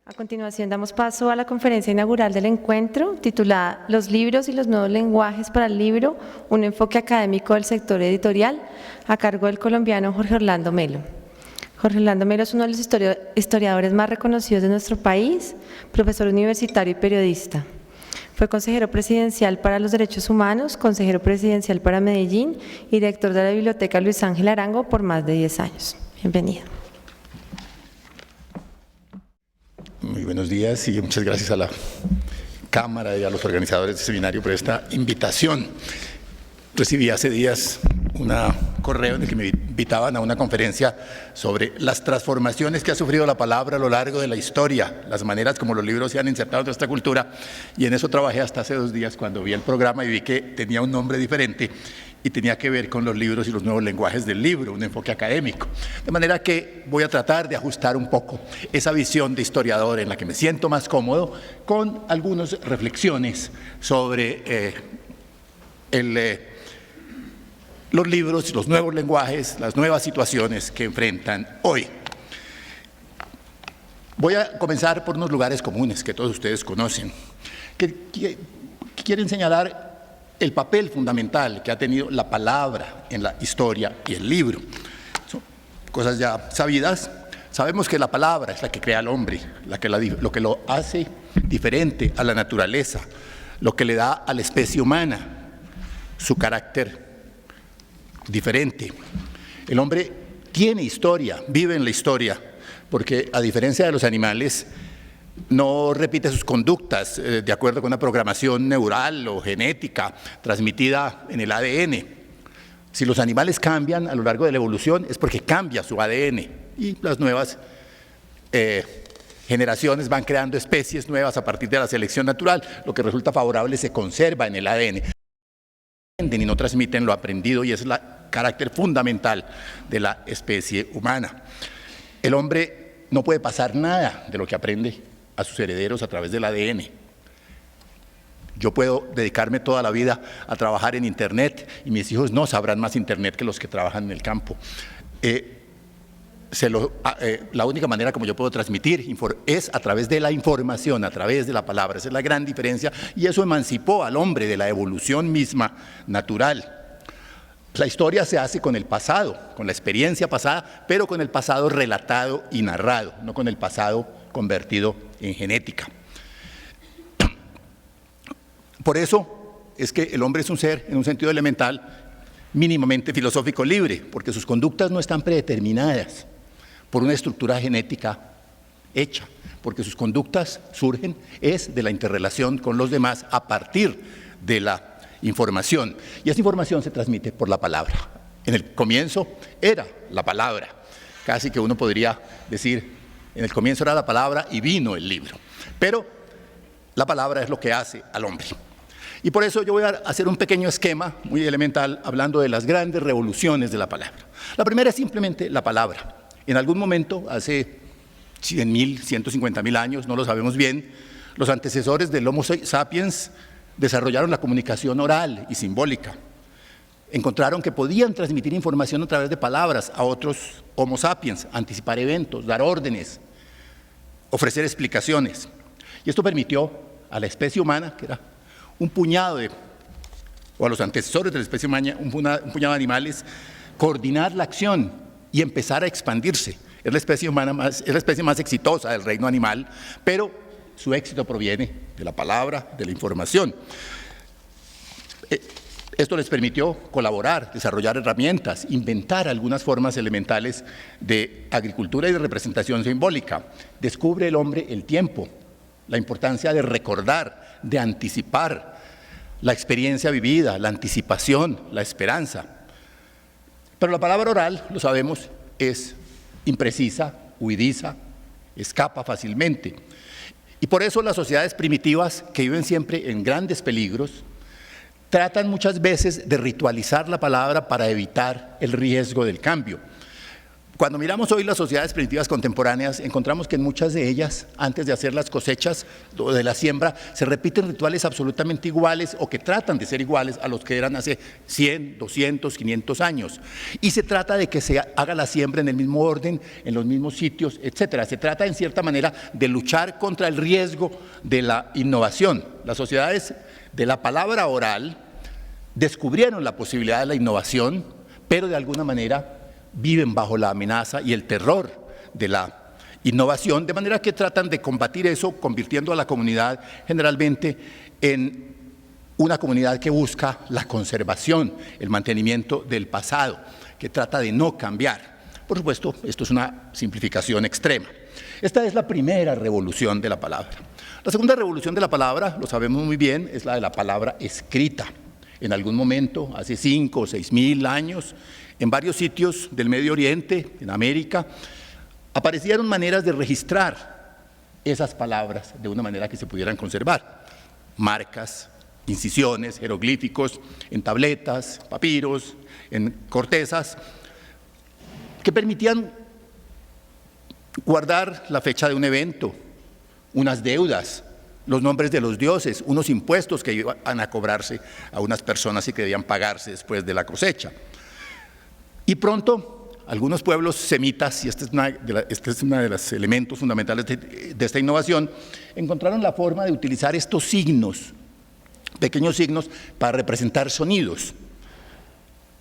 A continuación damos paso a la conferencia inaugural del encuentro, titulada Los libros y los nuevos lenguajes para el libro, un enfoque académico del sector editorial, a cargo del colombiano Jorge Orlando Melo. Jorge Orlando Melo es uno de los historiadores más reconocidos de nuestro país, profesor universitario y periodista. Fue consejero presidencial para los derechos humanos, consejero presidencial para Medellín y director de la Biblioteca Luis Ángel Arango por más de 10 años. Bienvenido. Muy buenos días y muchas gracias a la Cámara y a los organizadores del seminario por esta invitación. Recibí hace días un correo en el que me invitaban a una conferencia sobre las transformaciones que ha sufrido la palabra a lo largo de la historia, las maneras como los libros se han insertado en nuestra cultura, y en eso trabajé hasta hace 2 días cuando vi el programa y vi que tenía un nombre diferente y tenía que ver con los libros y los nuevos lenguajes del libro, un enfoque académico. De manera que voy a tratar de ajustar un poco esa visión de historiador en la que me siento más cómodo con algunas reflexiones sobre los libros, los nuevos lenguajes, las nuevas situaciones que enfrentan hoy. Voy a comenzar por unos lugares comunes que todos ustedes conocen, que quieren señalar el papel fundamental que ha tenido la palabra en la historia y el libro. Son cosas ya sabidas. Sabemos que la palabra es la que crea al hombre, lo que lo hace diferente a la naturaleza, lo que le da a la especie humana su carácter diferente. El hombre tiene historia, vive en la historia, porque a diferencia de los animales, no repite sus conductas de acuerdo con una programación neural o genética transmitida en el ADN. Si los animales cambian a lo largo de la evolución es porque cambia su ADN y las nuevas generaciones van creando especies nuevas a partir de la selección natural. Lo que resulta favorable se conserva en el ADN. Y no transmiten lo aprendido, y ese es el carácter fundamental de la especie humana. El hombre no puede pasar nada de lo que aprende a sus herederos a través del ADN. Yo puedo dedicarme toda la vida a trabajar en Internet y mis hijos no sabrán más Internet que los que trabajan en el campo. La única manera como yo puedo transmitir es a través de la información, a través de la palabra. Esa es la gran diferencia, y eso emancipó al hombre de la evolución misma natural. La historia se hace con el pasado, con la experiencia pasada, pero con el pasado relatado y narrado, no con el pasado convertido en genética. Por eso es que el hombre es un ser, en un sentido elemental, mínimamente filosófico libre, porque sus conductas no están predeterminadas por una estructura genética hecha, porque sus conductas surgen de la interrelación con los demás a partir de la información, y esa información se transmite por la palabra. En el comienzo era la palabra, casi que uno podría decir, en el comienzo era la palabra y vino el libro, pero la palabra es lo que hace al hombre. Y por eso yo voy a hacer un pequeño esquema muy elemental hablando de las grandes revoluciones de la palabra. La primera es simplemente la palabra. En algún momento, hace 100.000, 150.000 años, no lo sabemos bien, los antecesores del Homo sapiens desarrollaron la comunicación oral y simbólica. Encontraron que podían transmitir información a través de palabras a otros Homo sapiens, anticipar eventos, dar órdenes, ofrecer explicaciones. Y esto permitió a la especie humana, que era un puñado o a los antecesores de la especie humana, un puñado de animales, coordinar la acción y empezar a expandirse. Es la especie humana es la especie más exitosa del reino animal, pero su éxito proviene de la palabra, de la información. Esto les permitió colaborar, desarrollar herramientas, inventar algunas formas elementales de agricultura y de representación simbólica. Descubre el hombre el tiempo, la importancia de recordar, de anticipar la experiencia vivida, la anticipación, la esperanza. Pero la palabra oral, lo sabemos, es imprecisa, huidiza, escapa fácilmente. Y por eso las sociedades primitivas, que viven siempre en grandes peligros, tratan muchas veces de ritualizar la palabra para evitar el riesgo del cambio. Cuando miramos hoy las sociedades primitivas contemporáneas, encontramos que en muchas de ellas, antes de hacer las cosechas o de la siembra, se repiten rituales absolutamente iguales o que tratan de ser iguales a los que eran hace 100, 200, 500 años. Y se trata de que se haga la siembra en el mismo orden, en los mismos sitios, etc. Se trata, en cierta manera, de luchar contra el riesgo de la innovación. Las sociedades de la palabra oral descubrieron la posibilidad de la innovación, pero de alguna manera viven bajo la amenaza y el terror de la innovación, de manera que tratan de combatir eso, convirtiendo a la comunidad generalmente en una comunidad que busca la conservación, el mantenimiento del pasado, que trata de no cambiar. Por supuesto, esto es una simplificación extrema. Esta es la primera revolución de la palabra. La segunda revolución de la palabra, lo sabemos muy bien, es la de la palabra escrita. En algún momento, hace 5 o 6 mil años, en varios sitios del Medio Oriente, en América, aparecieron maneras de registrar esas palabras de una manera que se pudieran conservar. Marcas, incisiones, jeroglíficos, en tabletas, papiros, en cortezas, que permitían guardar la fecha de un evento, unas deudas, los nombres de los dioses, unos impuestos que iban a cobrarse a unas personas y que debían pagarse después de la cosecha. Y pronto, algunos pueblos semitas, y este es uno de los elementos fundamentales de esta innovación, encontraron la forma de utilizar estos signos, pequeños signos, para representar sonidos.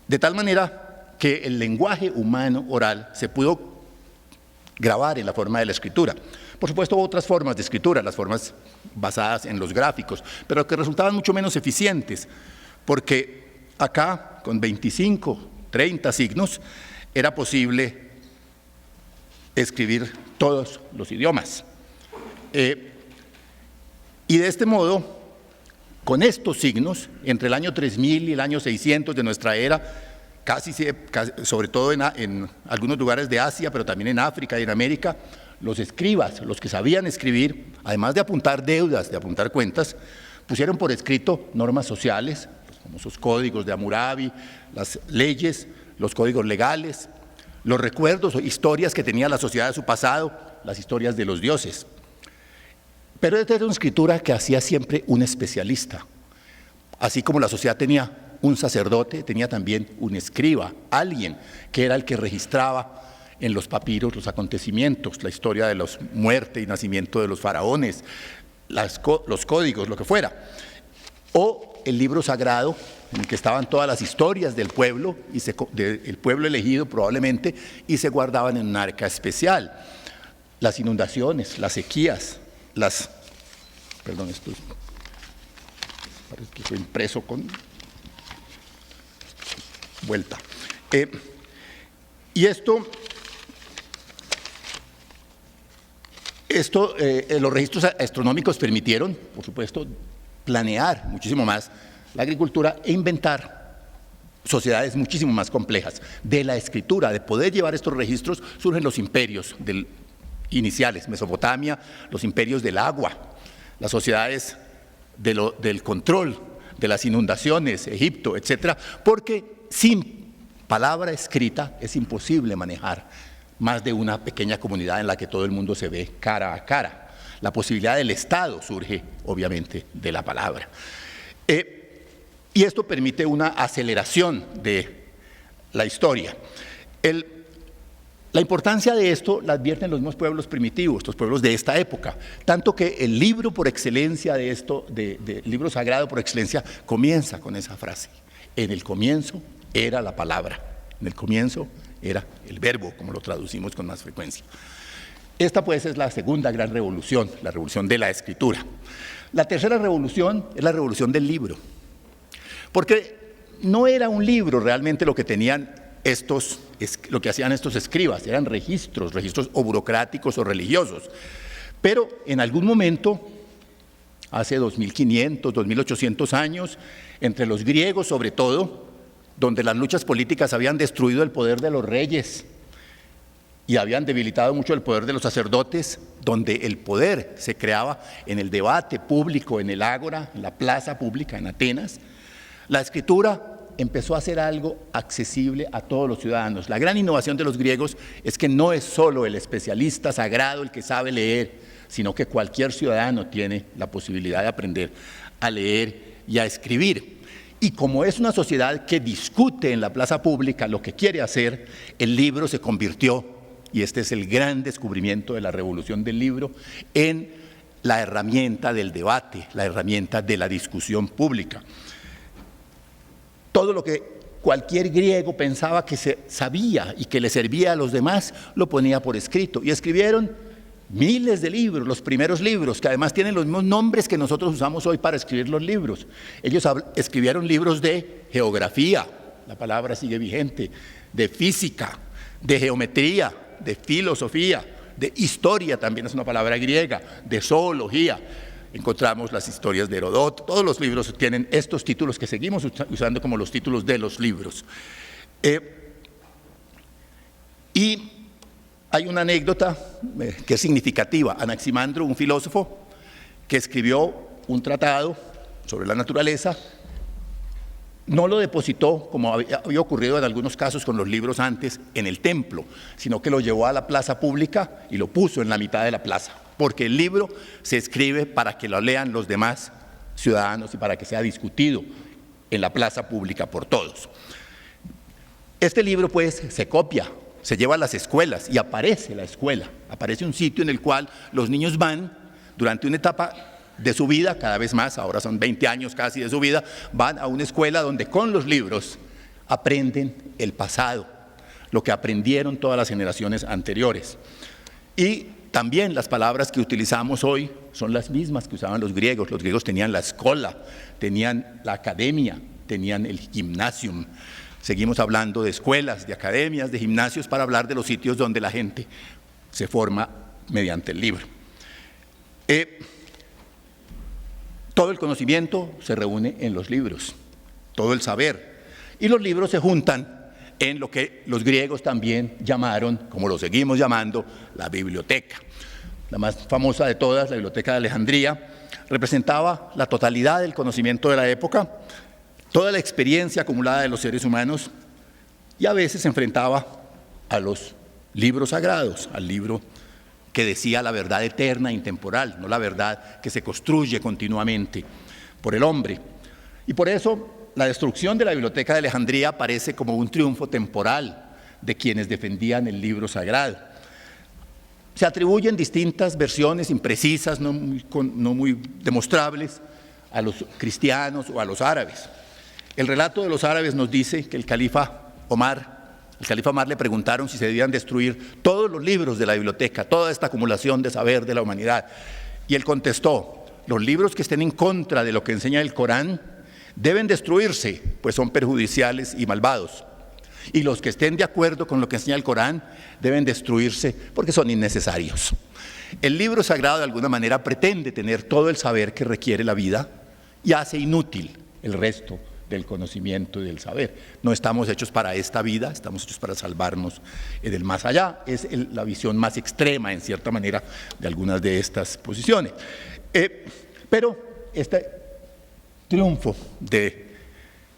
De tal manera que el lenguaje humano oral se pudo grabar en la forma de la escritura. Por supuesto, hubo otras formas de escritura, las formas basadas en los gráficos, pero que resultaban mucho menos eficientes, porque acá, con 25, 30 signos, era posible escribir todos los idiomas. Y de este modo, con estos signos, entre el año 3000 y el año 600 de nuestra era, sobre todo en algunos lugares de Asia, pero también en África y en América, los escribas, los que sabían escribir, además de apuntar deudas, de apuntar cuentas, pusieron por escrito normas sociales, los famosos códigos de Hammurabi, las leyes, los códigos legales, los recuerdos o historias que tenía la sociedad de su pasado, las historias de los dioses. Pero esta era una escritura que hacía siempre un especialista. Así como la sociedad tenía un sacerdote, tenía también un escriba, alguien que era el que registraba en los papiros los acontecimientos, la historia de la muerte y nacimiento de los faraones, los códigos, lo que fuera. O el libro sagrado, en el que estaban todas las historias del pueblo, del pueblo elegido probablemente, y se guardaban en un arca especial. Las inundaciones, las sequías, perdón, esto parece que fue impreso con vuelta. Y los registros astronómicos permitieron, por supuesto, planear muchísimo más la agricultura e inventar sociedades muchísimo más complejas. De la escritura, de poder llevar estos registros, surgen los imperios iniciales, Mesopotamia, los imperios del agua, las sociedades del control de las inundaciones, Egipto, etcétera, porque sin palabra escrita es imposible manejar más de una pequeña comunidad en la que todo el mundo se ve cara a cara. La posibilidad del Estado surge, obviamente, de la palabra. Y esto permite una aceleración de la historia. La importancia de esto la advierten los mismos pueblos primitivos, los pueblos de esta época, tanto que el libro por excelencia el libro sagrado por excelencia, comienza con esa frase: en el comienzo era la palabra, en el comienzo era el verbo, como lo traducimos con más frecuencia. Esta pues es la segunda gran revolución, la revolución de la escritura. La tercera revolución es la revolución del libro, porque no era un libro realmente lo que tenían lo que hacían estos escribas, eran registros o burocráticos o religiosos. Pero en algún momento, hace 2500, 2800 años, entre los griegos sobre todo, donde las luchas políticas habían destruido el poder de los reyes y habían debilitado mucho el poder de los sacerdotes, donde el poder se creaba en el debate público, en el ágora, en la plaza pública, en Atenas, la escritura empezó a hacer algo accesible a todos los ciudadanos. La gran innovación de los griegos es que no es solo el especialista sagrado el que sabe leer, sino que cualquier ciudadano tiene la posibilidad de aprender a leer y a escribir. Y como es una sociedad que discute en la plaza pública lo que quiere hacer, el libro se convirtió, y este es el gran descubrimiento de la revolución del libro, en la herramienta del debate, la herramienta de la discusión pública. Todo lo que cualquier griego pensaba que se sabía y que le servía a los demás, lo ponía por escrito. Y escribieron miles de libros, los primeros libros, que además tienen los mismos nombres que nosotros usamos hoy para escribir los libros. Ellos escribieron libros de geografía, la palabra sigue vigente, de física, de geometría, de filosofía, de historia, también es una palabra griega, de zoología. Encontramos las historias de Heródoto, todos los libros tienen estos títulos que seguimos usando como los títulos de los libros. Y hay una anécdota que es significativa. Anaximandro, un filósofo que escribió un tratado sobre la naturaleza, no lo depositó, como había ocurrido en algunos casos con los libros antes, en el templo, sino que lo llevó a la plaza pública y lo puso en la mitad de la plaza, porque el libro se escribe para que lo lean los demás ciudadanos y para que sea discutido en la plaza pública por todos. Este libro, pues, se copia, se lleva a las escuelas y aparece la escuela, aparece un sitio en el cual los niños van durante una etapa de su vida, cada vez más, ahora son 20 años casi de su vida, van a una escuela donde con los libros aprenden el pasado, lo que aprendieron todas las generaciones anteriores. Y también las palabras que utilizamos hoy son las mismas que usaban los griegos. Los griegos tenían la escola, tenían la academia, tenían el gymnasium. Seguimos hablando de escuelas, de academias, de gimnasios para hablar de los sitios donde la gente se forma mediante el libro. Todo el conocimiento se reúne en los libros, todo el saber. Y los libros se juntan en lo que los griegos también llamaron, como lo seguimos llamando, la biblioteca. La más famosa de todas, la Biblioteca de Alejandría, representaba la totalidad del conocimiento de la época, toda la experiencia acumulada de los seres humanos, y a veces se enfrentaba a los libros sagrados, al libro que decía la verdad eterna e intemporal, no la verdad que se construye continuamente por el hombre. Y por eso la destrucción de la Biblioteca de Alejandría parece como un triunfo temporal de quienes defendían el libro sagrado. Se atribuyen distintas versiones imprecisas, no muy demostrables, a los cristianos o a los árabes. El relato de los árabes nos dice que el califa Omar le preguntaron si se debían destruir todos los libros de la biblioteca, toda esta acumulación de saber de la humanidad. Y él contestó: los libros que estén en contra de lo que enseña el Corán deben destruirse, pues son perjudiciales y malvados. Y los que estén de acuerdo con lo que enseña el Corán deben destruirse porque son innecesarios. El libro sagrado de alguna manera pretende tener todo el saber que requiere la vida y hace inútil el resto del conocimiento y del saber. No estamos hechos para esta vida, estamos hechos para salvarnos del más allá. Es la visión más extrema, en cierta manera, de algunas de estas posiciones. Pero este triunfo de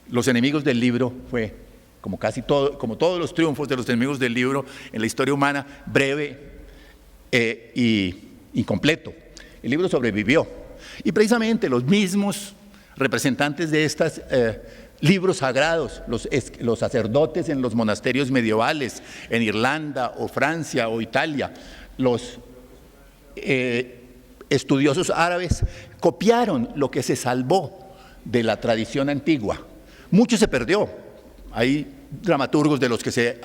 los enemigos del libro fue, como todos los triunfos de los enemigos del libro en la historia humana, breve y incompleto. El libro sobrevivió. Y precisamente los mismos representantes de estos libros sagrados, los sacerdotes en los monasterios medievales, en Irlanda o Francia o Italia, los estudiosos árabes, copiaron lo que se salvó de la tradición antigua. Mucho se perdió. Hay dramaturgos de los que se